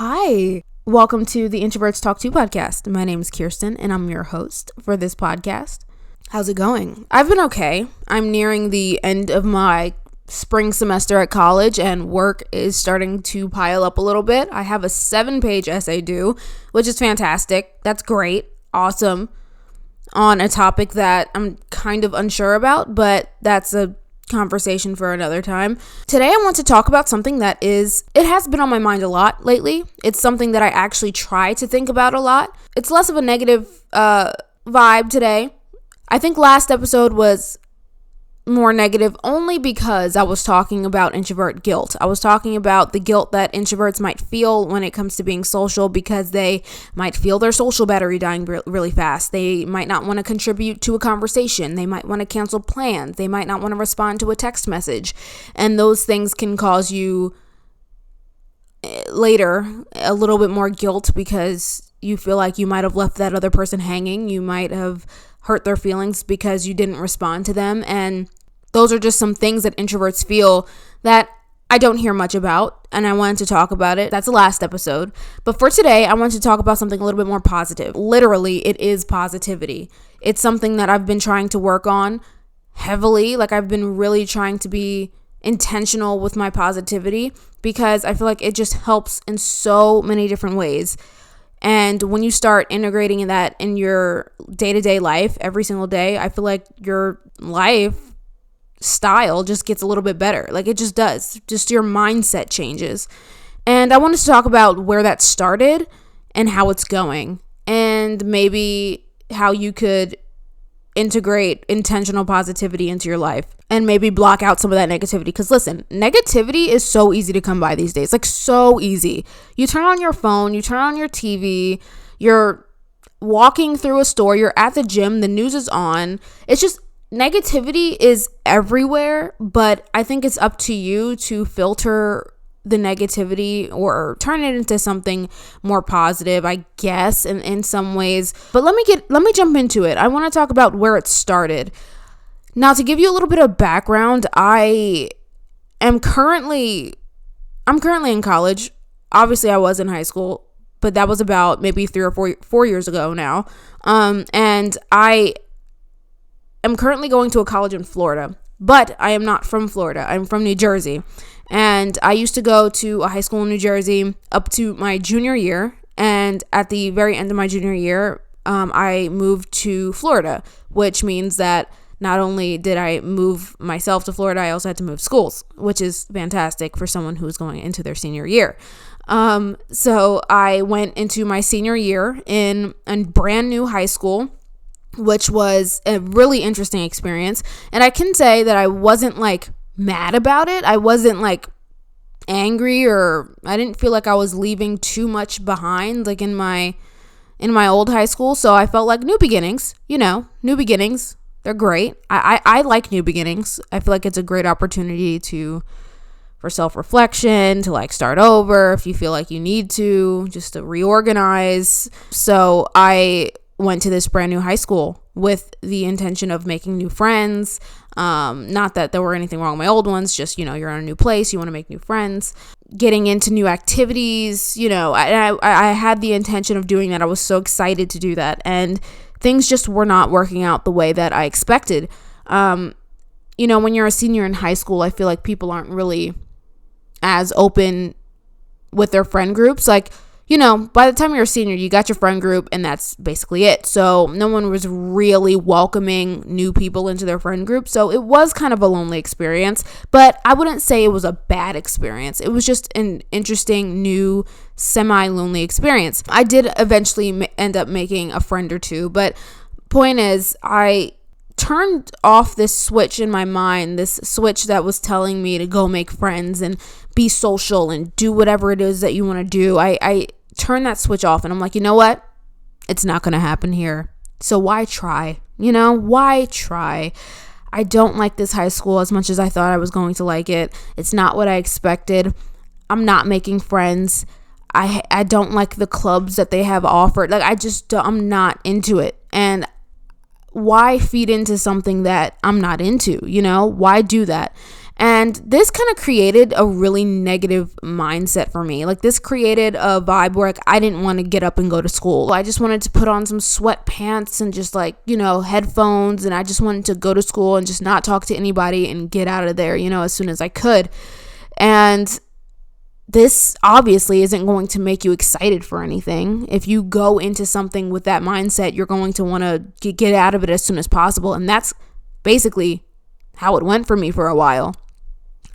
Hi, welcome to the Introverts Talk 2 podcast. My name is Kirsten and I'm your host for this podcast. How's it going? I've been okay. I'm nearing the end of my spring semester at college and work is starting to pile up a little bit. I have a 7-page essay due, which is fantastic. That's great. Awesome. On a topic that I'm kind of unsure about, but that's a conversation for another time. Today I want to talk about something that it has been on my mind a lot lately. It's something that I actually try to think about a lot. It's less of a negative vibe today. I think last episode was more negative only because I was talking about introvert guilt. I was talking about the guilt that introverts might feel when it comes to being social because they might feel their social battery dying really fast. They might not want to contribute to a conversation. They might want to cancel plans. They might not want to respond to a text message. And those things can cause you later a little bit more guilt because you feel like you might have left that other person hanging. You might have hurt their feelings because you didn't respond to them. And those are just some things that introverts feel that I don't hear much about, and I wanted to talk about it. That's the last episode. But for today, I want to talk about something a little bit more positive. Literally, it is positivity. It's something that I've been trying to work on heavily. Like, I've been really trying to be intentional with my positivity because I feel like it just helps in so many different ways. And when you start integrating that in your day-to-day life every single day, I feel like your life style just gets a little bit better. Like, it just does. Just your mindset changes. And I wanted to talk about where that started and how it's going, and maybe how you could integrate intentional positivity into your life and maybe block out some of that negativity. Because listen, negativity is so easy to come by these days. Like, so easy. You turn on your phone, you turn on your TV, you're walking through a store, you're at the gym, the news is on. It's just, negativity is everywhere, but I think it's up to you to filter the negativity or turn it into something more positive, I guess, in some ways. But let me jump into it. I want to talk about where it started. Now, to give you a little bit of background, I'm currently in college. Obviously, I was in high school, but that was about maybe 3 or 4 years ago now. And I'm currently going to a college in Florida, but I am not from Florida. I'm from New Jersey. And I used to go to a high school in New Jersey up to my junior year. And at the very end of my junior year, I moved to Florida, which means that not only did I move myself to Florida, I also had to move schools, which is fantastic for someone who's going into their senior year. So I went into my senior year in a brand new high school, which was a really interesting experience. And I can say that I wasn't like mad about it. I wasn't like angry, or I didn't feel like I was leaving too much behind like in my old high school. So I felt like new beginnings, new beginnings. They're great. I like new beginnings. I feel like it's a great opportunity for self-reflection, to like start over if you feel like you need to, just to reorganize. So I went to this brand new high school with the intention of making new friends. Not that there were anything wrong with my old ones, just, you're in a new place, you want to make new friends, getting into new activities, I had the intention of doing that. I was so excited to do that. And things just were not working out the way that I expected. When you're a senior in high school, I feel like people aren't really as open with their friend groups. Like, by the time you're a senior, you got your friend group and that's basically it. So no one was really welcoming new people into their friend group. So it was kind of a lonely experience, but I wouldn't say it was a bad experience. It was just an interesting, new, semi-lonely experience. I did eventually end up making a friend or two, but point is, I turned off this switch in my mind, this switch that was telling me to go make friends and be social and do whatever it is that you want to do. I turned that switch off and I'm like, you know what? It's not going to happen here. So why try? Why try? I don't like this high school as much as I thought I was going to like it. It's not what I expected. I'm not making friends. I don't like the clubs that they have offered. Like, I'm not into it. And why feed into something that I'm not into? Why do that? And this kind of created a really negative mindset for me. Like, this created a vibe where like I didn't want to get up and go to school. I just wanted to put on some sweatpants and just like, headphones, and I just wanted to go to school and just not talk to anybody and get out of there, as soon as I could. And this obviously isn't going to make you excited for anything. If you go into something with that mindset, you're going to want to get out of it as soon as possible. And that's basically how it went for me for a while.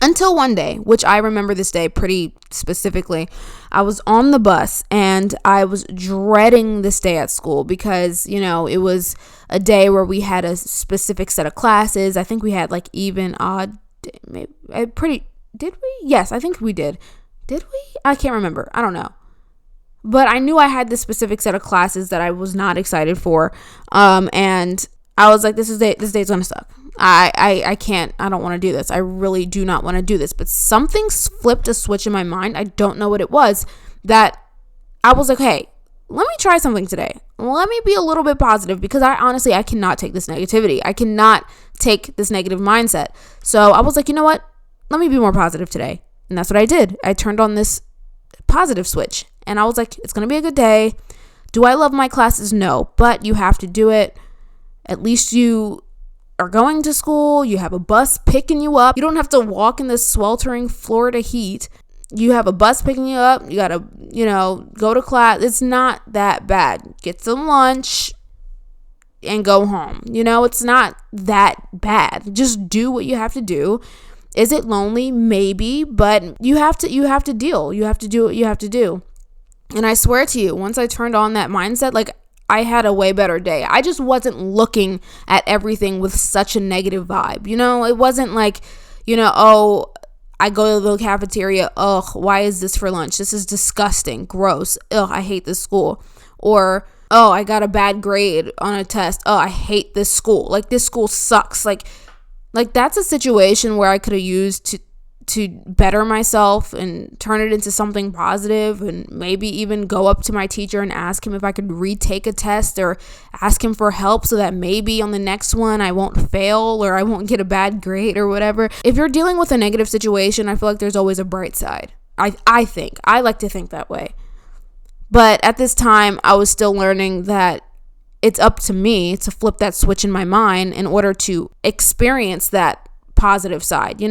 Until one day, which I remember this day pretty specifically, I was on the bus and I was dreading this day at school because, it was a day where we had a specific set of classes. I think we had like even, odd, maybe, did we? Yes, I think we did. Did we? I can't remember. I don't know. But I knew I had this specific set of classes that I was not excited for. And I was like, this day's gonna suck. I can't, I don't want to do this. I really do not want to do this. But something flipped a switch in my mind. I don't know what it was, that I was like, hey, let me try something today. Let me be a little bit positive, because I cannot take this negativity. I cannot take this negative mindset. So I was like, you know what? Let me be more positive today. And that's what I did. I turned on this positive switch and I was like, it's going to be a good day. Do I love my classes? No, but you have to do it. At least you are going to school. You have a bus picking you up. You don't have to walk in this sweltering Florida heat. You have a bus picking you up. You got to, go to class. It's not that bad. Get some lunch and go home. It's not that bad. Just do what you have to do. Is it lonely? Maybe, but you have to deal. You have to do what you have to do. And I swear to you, once I turned on that mindset, like, I had a way better day. I just wasn't looking at everything with such a negative vibe. It wasn't like, oh, I go to the cafeteria. Ugh, why is this for lunch? This is disgusting. Gross. Ugh, I hate this school. Or, oh, I got a bad grade on a test. Oh, I hate this school. Like, this school sucks. Like that's a situation where I could have used to better myself and turn it into something positive, and maybe even go up to my teacher and ask him if I could retake a test, or ask him for help so that maybe on the next one I won't fail or I won't get a bad grade or whatever. If you're dealing with a negative situation, I feel like there's always a bright side. I like to think that way. But at this time, I was still learning that it's up to me to flip that switch in my mind in order to experience that positive side,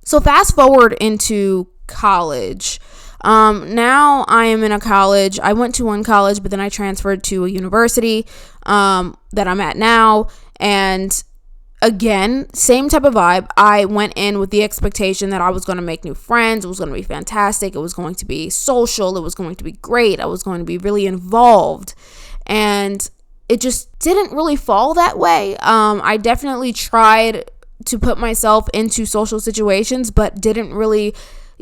So fast forward into college. Now I am in a college. I went to one college, but then I transferred to a university that I'm at now. And again, same type of vibe. I went in with the expectation that I was going to make new friends. It was going to be fantastic. It was going to be social. It was going to be great. I was going to be really involved. And it just didn't really fall that way. I definitely tried to put myself into social situations, but didn't really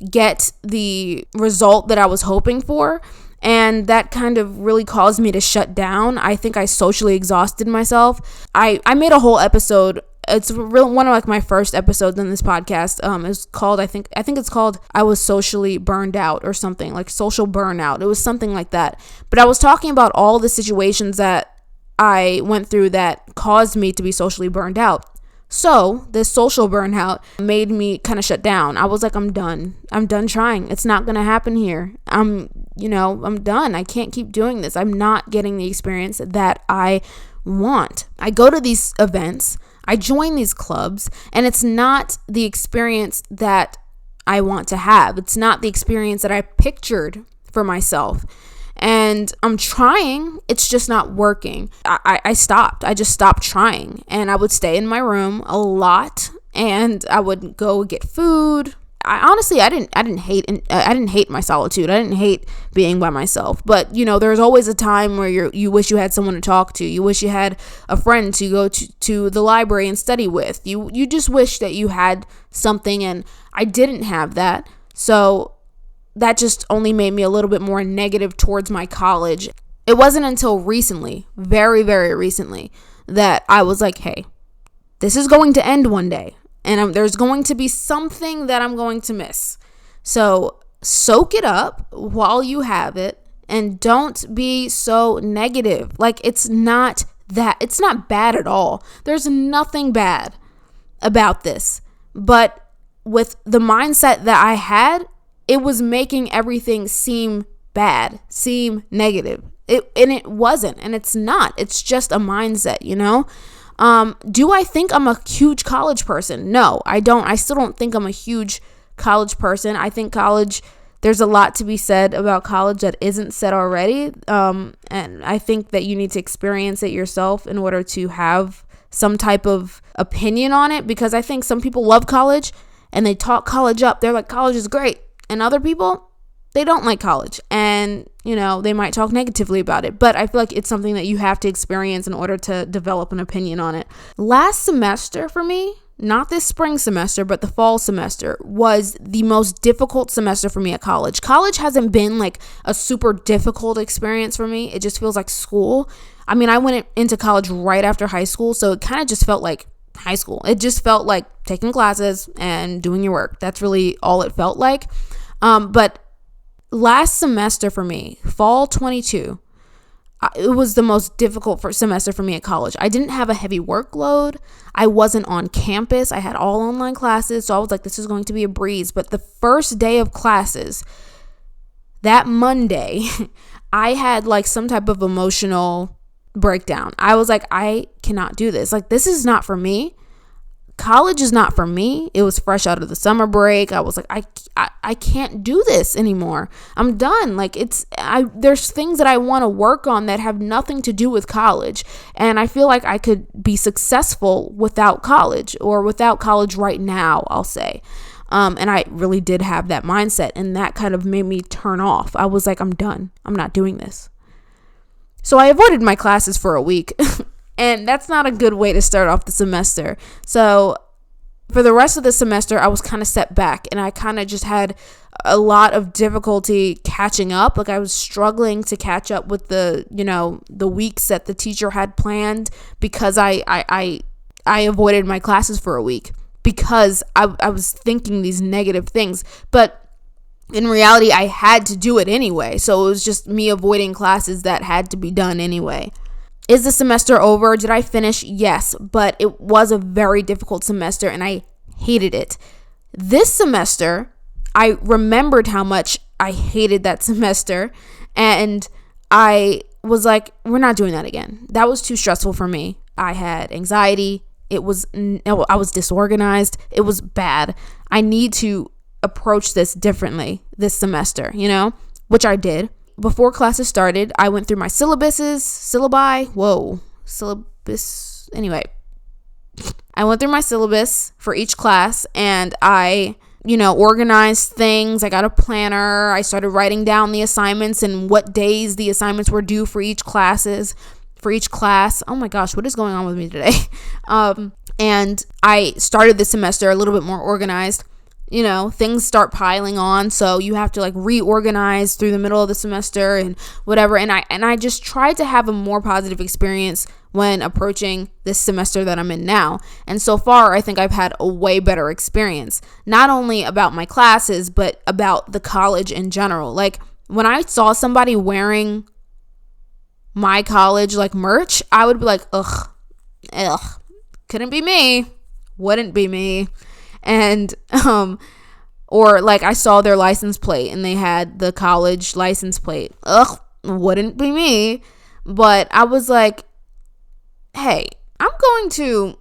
get the result that I was hoping for. And that kind of really caused me to shut down. I think I socially exhausted myself. I made a whole episode. It's one of like my first episodes in this podcast. It's called, I think it's called I Was Socially Burned Out, or something, like social burnout. It was something like that. But I was talking about all the situations that I went through that caused me to be socially burned out. So this social burnout made me kind of shut down. I was like, I'm done trying. It's not going to happen here. I'm done. I can't keep doing this. I'm not getting the experience that I want. I go to these events, I join these clubs, and it's not the experience that I want to have. It's not the experience that I pictured for myself. And I'm trying, it's just not working. I stopped. I just stopped trying. And I would stay in my room a lot, and I would go get food. I didn't hate my solitude. I didn't hate being by myself. But, there's always a time where you wish you had someone to talk to. You wish you had a friend to go to the library and study with. You just wish that you had something, and I didn't have that. So that just only made me a little bit more negative towards my college. It wasn't until recently, very, very recently, that I was like, hey, this is going to end one day. And there's going to be something that I'm going to miss. So soak it up while you have it, and don't be so negative. Like, it's not bad at all. There's nothing bad about this. But with the mindset that I had, it was making everything seem bad, seem negative. It wasn't, and it's not. It's just a mindset, you know? Do I think I'm a huge college person? No, I don't. I still don't think I'm a huge college person. I think college, there's a lot to be said about college that isn't said already. And I think that you need to experience it yourself in order to have some type of opinion on it, because I think some people love college and they talk college up. They're like, college is great. And other people, they don't like college, and, you know, they might talk negatively about it. But I feel like it's something that you have to experience in order to develop an opinion on it. Last semester for me, not this spring semester, but the fall semester, was the most difficult semester for me at college. College hasn't been like a super difficult experience for me. It just feels like school. I mean, I went into college right after high school, so it kind of just felt like high school. It just felt like taking classes and doing your work. That's really all it felt like. But last semester for me, fall 22, it was the most difficult semester for me at college. I didn't have a heavy workload. I wasn't on campus. I had all online classes. So I was like, this is going to be a breeze. But the first day of classes, that Monday, I had like some type of emotional breakdown. I was like, I cannot do this. Like, this is not for me. College is not for me. It was fresh out of the summer break. I was like, I can't do this anymore. I'm done. Like, there's things that I want to work on that have nothing to do with college. And I feel like I could be successful without college, or without college right now, I'll say. And I really did have that mindset, and that kind of made me turn off. I was like, I'm done. I'm not doing this. So I avoided my classes for a week. And that's not a good way to start off the semester. So for the rest of the semester, I was kind of set back, and I kind of just had a lot of difficulty catching up. Like, I was struggling to catch up with the weeks that the teacher had planned, because I avoided my classes for a week because I was thinking these negative things. But in reality, I had to do it anyway. So it was just me avoiding classes that had to be done anyway. Is the semester over? Did I finish? Yes, but it was a very difficult semester, and I hated it. This semester, I remembered how much I hated that semester, and I was like, we're not doing that again. That was too stressful for me. I had anxiety. I was disorganized. It was bad. I need to approach this differently this semester, which I did. Before classes started, I went through my Anyway, I went through my syllabus for each class, and I, organized things. I got a planner. I started writing down the assignments and what days the assignments were due for each class. Oh my gosh, what is going on with me today? And I started this semester a little bit more organized. Things start piling on, so you have to like reorganize through the middle of the semester and whatever. And I just tried to have a more positive experience when approaching this semester that I'm in now. And so far, I think I've had a way better experience, not only about my classes, but about the college in general. Like, when I saw somebody wearing my college like merch, I would be like, ugh, couldn't be me, wouldn't be me. And or like I saw their license plate and they had the college license plate. Ugh, wouldn't be me. But I was like, hey, I'm going to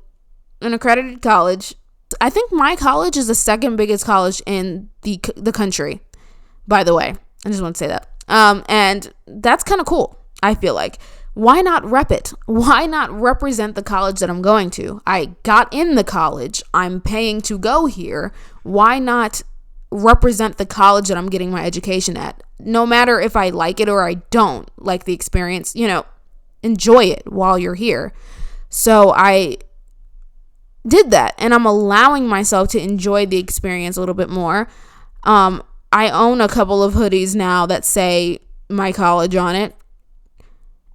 an accredited college. I think my college is the second biggest college in the country, by the way. I just want to say that. And that's kind of cool, I feel like. Why not rep it? Why not represent the college that I'm going to? I got in the college. I'm paying to go here. Why not represent the college that I'm getting my education at? No matter if I like it or I don't like the experience, enjoy it while you're here. So I did that, and I'm allowing myself to enjoy the experience a little bit more. I own a couple of hoodies now that say my college on it.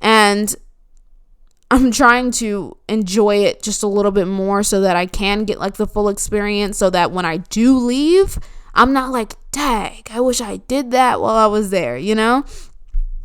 And I'm trying to enjoy it just a little bit more so that I can get like the full experience, so that when I do leave, I'm not like, dang, I wish I did that while I was there,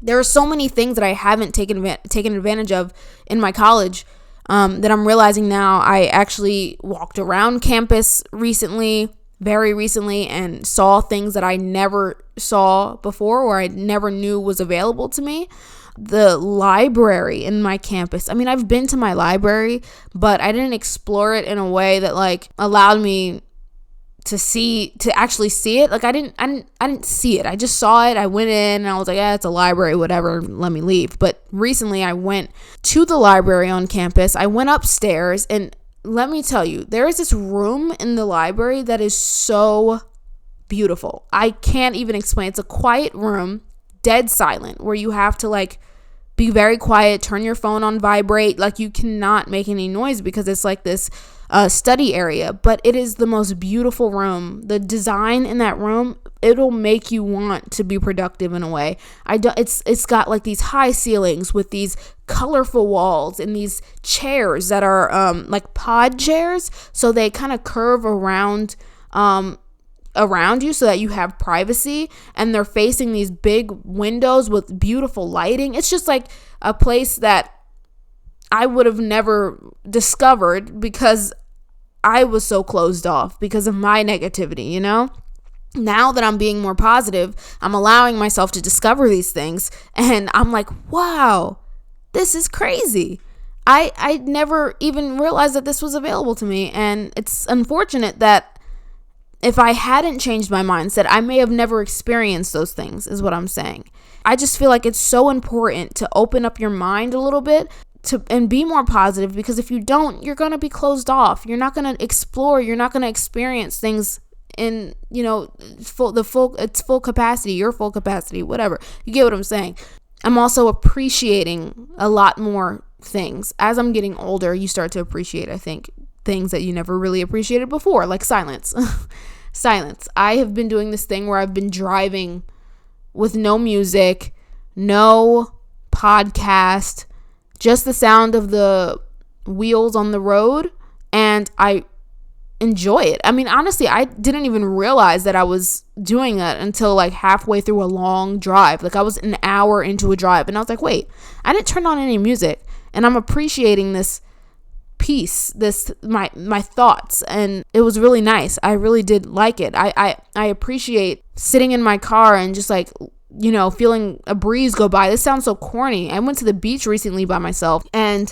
There are so many things that I haven't taken advantage of in my college that I'm realizing now. I actually walked around campus recently very recently and saw things that I never saw before or I never knew was available to me. The library in my campus. I mean, I've been to my library, but I didn't explore it in a way that like allowed me to actually see it. Like I didn't see it. I just saw it. I went in and I was like, it's a library, whatever, let me leave. But recently I went to the library on campus. I went upstairs, and let me tell you, there is this room in the library that is so beautiful. I can't even explain. It's a quiet room, dead silent, where you have to like be very quiet, turn your phone on vibrate. Like you cannot make any noise because it's like this study area, but it is the most beautiful room. The design in that room, it'll make you want to be productive in a way. It's got like these high ceilings with these colorful walls and these chairs that are like pod chairs, so they kind of curve around you so that you have privacy, and they're facing these big windows with beautiful lighting. It's just like a place that I would have never discovered because I was so closed off because of my negativity, you know? Now that I'm being more positive, I'm allowing myself to discover these things, and I'm like, wow, this is crazy. I never even realized that this was available to me, and it's unfortunate that if I hadn't changed my mindset, I may have never experienced those things, is what I'm saying. I just feel like it's so important to open up your mind a little bit and be more positive, because if you don't, you're going to be closed off. You're not going to explore. You're not going to experience things in, full capacity, your full capacity, whatever. You get what I'm saying? I'm also appreciating a lot more things. As I'm getting older, you start to appreciate, I think, things that you never really appreciated before, like silence. Silence. I have been doing this thing where I've been driving with no music, no podcast, just the sound of the wheels on the road, and I enjoy it. I mean, honestly, I didn't even realize that I was doing that until like halfway through a long drive. Like I was an hour into a drive, and I was like, wait, I didn't turn on any music, and I'm appreciating this peace, my thoughts, and it was really nice. I really did like it. I appreciate sitting in my car and just like, feeling a breeze go by. This sounds so corny. I went to the beach recently by myself, and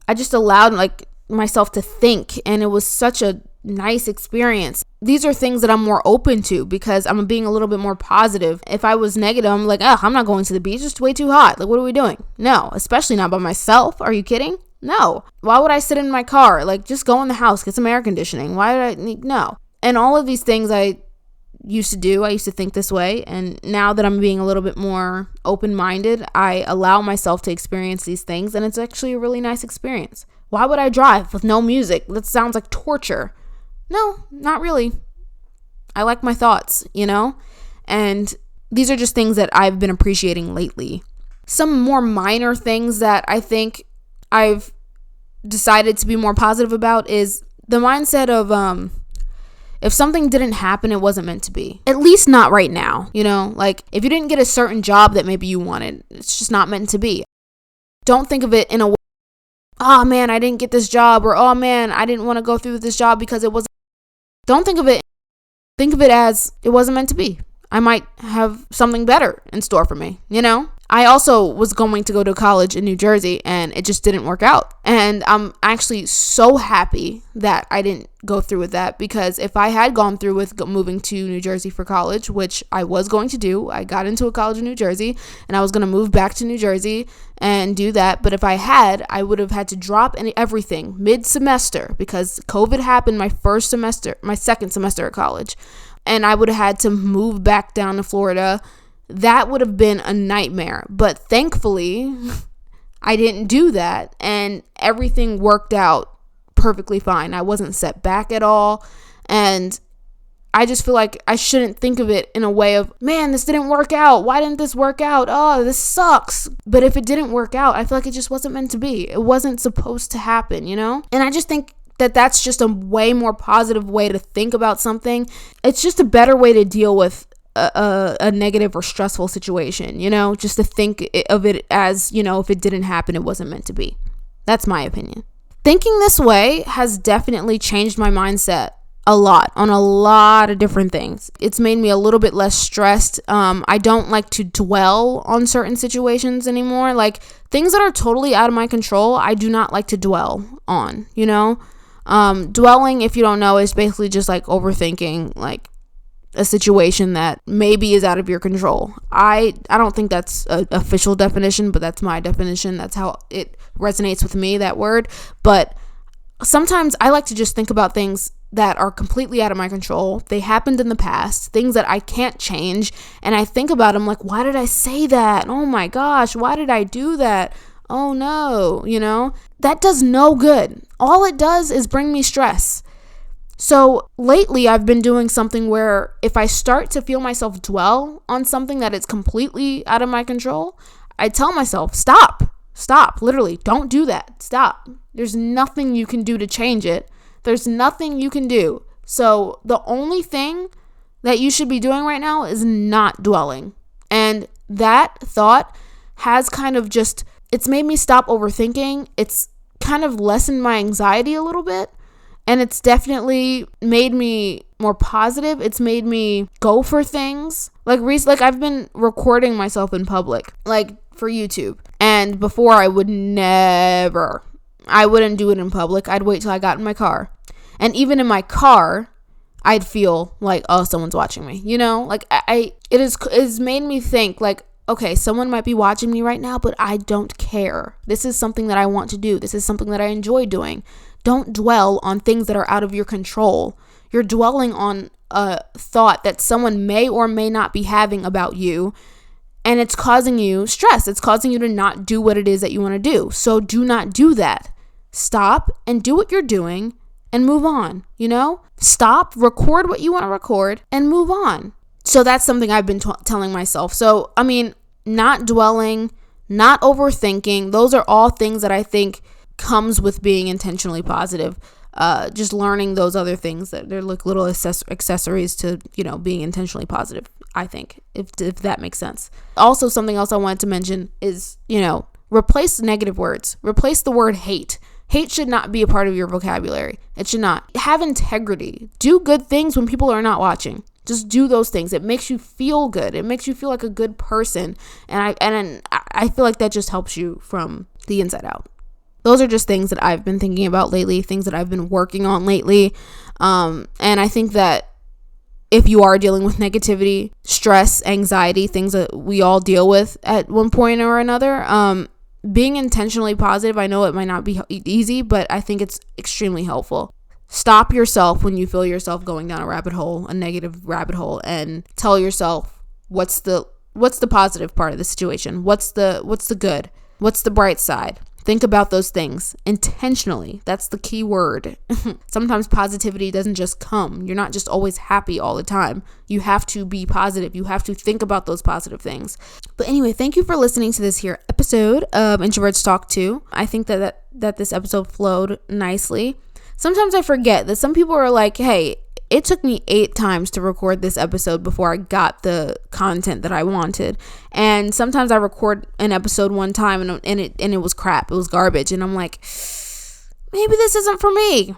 I just allowed like myself to think, and it was such a nice experience. These are things that I'm more open to because I'm being a little bit more positive. If I was negative, I'm like, I'm not going to the beach. It's way too hot. Like, what are we doing? No, especially not by myself. Are you kidding? No. Why would I sit in my car? Like, just go in the house, get some air conditioning. Why would I need? No. And all of these things I used to do. I used to think this way. And now that I'm being a little bit more open-minded, I allow myself to experience these things. And it's actually a really nice experience. Why would I drive with no music? That sounds like torture. No, not really. I like my thoughts, And these are just things that I've been appreciating lately. Some more minor things that I think I've decided to be more positive about is the mindset of if something didn't happen, it wasn't meant to be. At least not right now, Like if you didn't get a certain job that maybe you wanted, it's just not meant to be. Don't think of it in a way, oh man, I didn't get this job, or oh man, I didn't want to go through with this job because it wasn't. Don't think of it. Think of it as it wasn't meant to be. I might have something better in store for me, I also was going to go to college in New Jersey, and it just didn't work out. And I'm actually so happy that I didn't go through with that, because if I had gone through with moving to New Jersey for college, which I was going to do, I got into a college in New Jersey, and I was going to move back to New Jersey and do that. But if I had, I would have had to drop everything mid-semester, because COVID happened my second semester at college. And I would have had to move back down to Florida. That would have been a nightmare. But thankfully, I didn't do that. And everything worked out perfectly fine. I wasn't set back at all. And I just feel like I shouldn't think of it in a way of, man, this didn't work out. Why didn't this work out? Oh, this sucks. But if it didn't work out, I feel like it just wasn't meant to be. It wasn't supposed to happen, And I just think that's just a way more positive way to think about something. It's just a better way to deal with a negative or stressful situation, just to think of it as, if it didn't happen, it wasn't meant to be. That's my opinion. Thinking this way has definitely changed my mindset a lot on a lot of different things. It's made me a little bit less stressed. I don't like to dwell on certain situations anymore. Like things that are totally out of my control, I do not like to dwell on, you know? Dwelling, if you don't know, is basically just like overthinking like a situation that maybe is out of your control. I don't think that's an official definition, but that's my definition. That's how it resonates with me, that word. But sometimes I like to just think about things that are completely out of my control. They happened in the past, things that I can't change. And I think about them like, why did I say that? Oh my gosh, why did I do that? Oh no, you know, that does no good. All it does is bring me stress. So lately I've been doing something where if I start to feel myself dwell on something that is completely out of my control, I tell myself, stop, literally, don't do that, stop. There's nothing you can do to change it. There's nothing you can do. So the only thing that you should be doing right now is not dwelling. And that thought has kind of just, it's made me stop overthinking. It's kind of lessened my anxiety a little bit. And it's definitely made me more positive. It's made me go for things. Like I've been recording myself in public, like for YouTube. And before I wouldn't do it in public. I'd wait till I got in my car. And even in my car, I'd feel like, oh, someone's watching me. You know, like it has made me think like, okay, someone might be watching me right now, but I don't care. This is something that I want to do. This is something that I enjoy doing. Don't dwell on things that are out of your control. You're dwelling on a thought that someone may or may not be having about you, and it's causing you stress. It's causing you to not do what it is that you want to do. So do not do that. Stop and do what you're doing and move on, you know? Stop, record what you want to record, and move on. So that's something I've been telling myself. So, I mean, not dwelling, not overthinking, those are all things that I think comes with being intentionally positive. Just learning those other things that they're like little accessories to, you know, being intentionally positive, I think, if that makes sense. Also, something else I wanted to mention is, you know, replace negative words. Replace the word hate. Hate should not be a part of your vocabulary. It should not. Have integrity. Do good things when people are not watching. Just do those things. It makes you feel good. It makes you feel like a good person. And I feel like that just helps you from the inside out. Those are just things that I've been thinking about lately, things that I've been working on lately. And I think that if you are dealing with negativity, stress, anxiety, things that we all deal with at one point or another, being intentionally positive, I know it might not be easy, but I think it's extremely helpful. Stop yourself when you feel yourself going down a rabbit hole, a negative rabbit hole, and tell yourself what's the positive part of the situation? What's the good? What's the bright side? Think about those things intentionally. That's the key word. Sometimes positivity doesn't just come. You're not just always happy all the time. You have to be positive. You have to think about those positive things. But anyway, thank you for listening to this here episode of Introverts Talk 2. I think that this episode flowed nicely. Sometimes I forget that some people are like, hey, it took me 8 times to record this episode before I got the content that I wanted. And sometimes I record an episode one time and it was crap. It was garbage. And I'm like, maybe this isn't for me.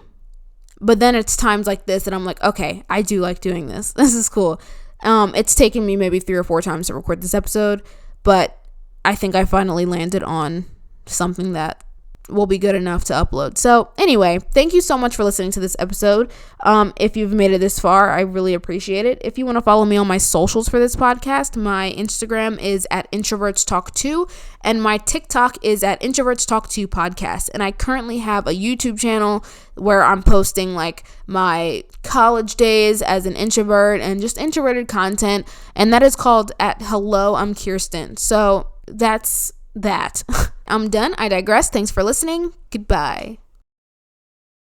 But then it's times like this that I'm like, okay, I do like doing this. This is cool. It's taken me maybe 3 or 4 times to record this episode, but I think I finally landed on something that will be good enough to upload. So anyway, thank you so much for listening to this episode. If you've made it this far, I really appreciate it. If you want to follow me on my socials for this podcast, my Instagram is at Introverts Talk 2 and my TikTok is at Introverts Talk 2 podcast. And I currently have a YouTube channel where I'm posting like my college days as an introvert and just introverted content, and that is called at Hello, I'm Kirsten. So that's that. I'm done. I digress. Thanks for listening. Goodbye.